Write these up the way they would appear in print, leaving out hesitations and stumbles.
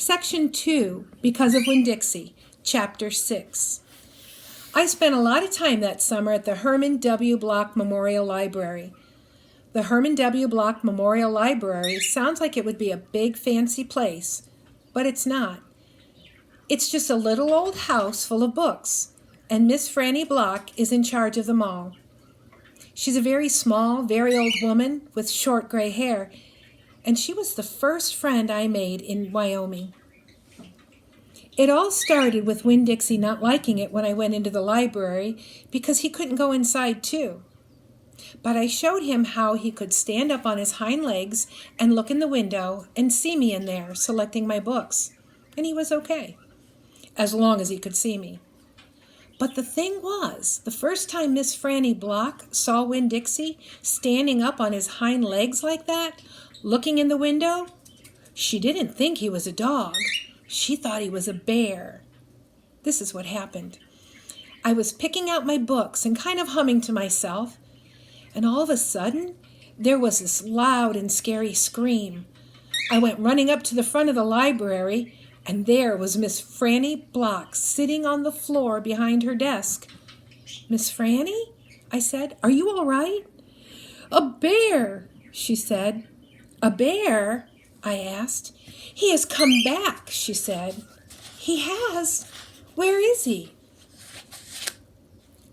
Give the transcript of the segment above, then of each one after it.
Section 2, Because of Winn-Dixie, Chapter 6. I spent a lot of time that summer at the Herman W. Block Memorial Library. The Herman W. Block Memorial Library sounds like it would be a big fancy place, but it's not. It's just a little old house full of books, and Miss Franny Block is in charge of them all. She's a very small, very old woman with short gray hair, and she was the first friend I made in Wyoming. It all started with Winn-Dixie not liking it when I went into the library because he couldn't go inside too. But I showed him how he could stand up on his hind legs and look in the window and see me in there selecting my books, and he was okay, as long as he could see me. But the thing was, the first time Miss Franny Block saw Winn-Dixie standing up on his hind legs like that, looking in the window, she didn't think he was a dog. She thought he was a bear. This is what happened. I was picking out my books and kind of humming to myself, and all of a sudden, there was this loud and scary scream. I went running up to the front of the library, and there was Miss Franny Block sitting on the floor behind her desk. "Miss Franny?" I said. "Are you all right?" "A bear," she said. "A bear?" I asked. "He has come back," she said. "He has? Where is he?"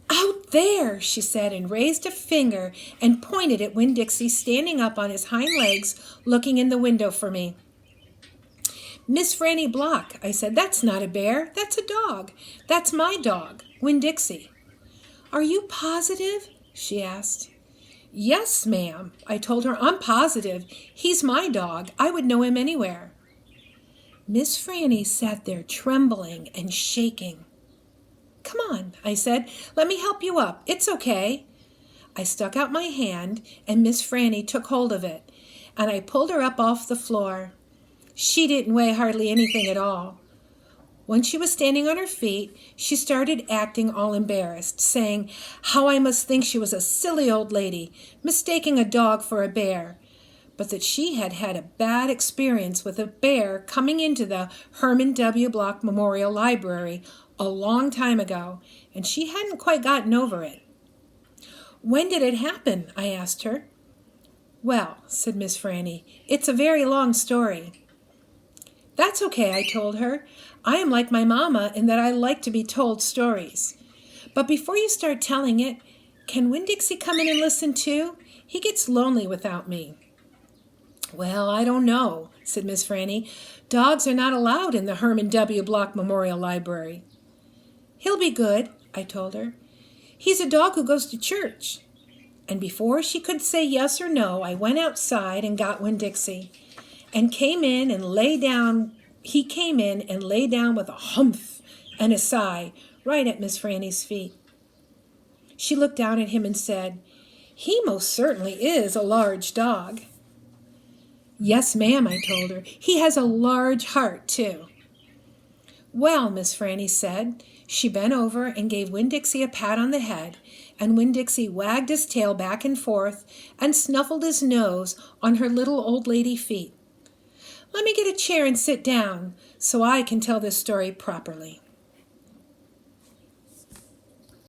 "Out there," she said, and raised a finger and pointed at Winn-Dixie standing up on his hind legs, looking in the window for me. "Miss Franny Block," I said, "that's not a bear. That's a dog. That's my dog, Winn-Dixie." "Are you positive?" she asked. "Yes, ma'am," I told her. "I'm positive. He's my dog. I would know him anywhere." Miss Franny sat there trembling and shaking. "Come on," I said. "Let me help you up. It's okay." I stuck out my hand, and Miss Franny took hold of it, and I pulled her up off the floor. She didn't weigh hardly anything at all. When she was standing on her feet, she started acting all embarrassed, saying how I must think she was a silly old lady, mistaking a dog for a bear, but that she had had a bad experience with a bear coming into the Herman W. Block Memorial Library a long time ago, and she hadn't quite gotten over it. "When did it happen?" I asked her. "Well," said Miss Franny, "it's a very long story." "That's okay," I told her. "I am like my mama in that I like to be told stories. But before you start telling it, can Winn-Dixie come in and listen too? He gets lonely without me." "Well, I don't know," said Miss Franny. "Dogs are not allowed in the Herman W. Block Memorial Library." "He'll be good," I told her. "He's a dog who goes to church." And before she could say yes or no, I went outside and got Winn-Dixie. And he came in and lay down with a humph and a sigh right at Miss Franny's feet. She looked down at him and said, "He most certainly is a large dog." "Yes, ma'am," I told her. "He has a large heart, too." "Well," Miss Franny said. She bent over and gave Winn-Dixie a pat on the head, and Winn-Dixie wagged his tail back and forth and snuffled his nose on her little old lady feet. "Let me get a chair and sit down so I can tell this story properly."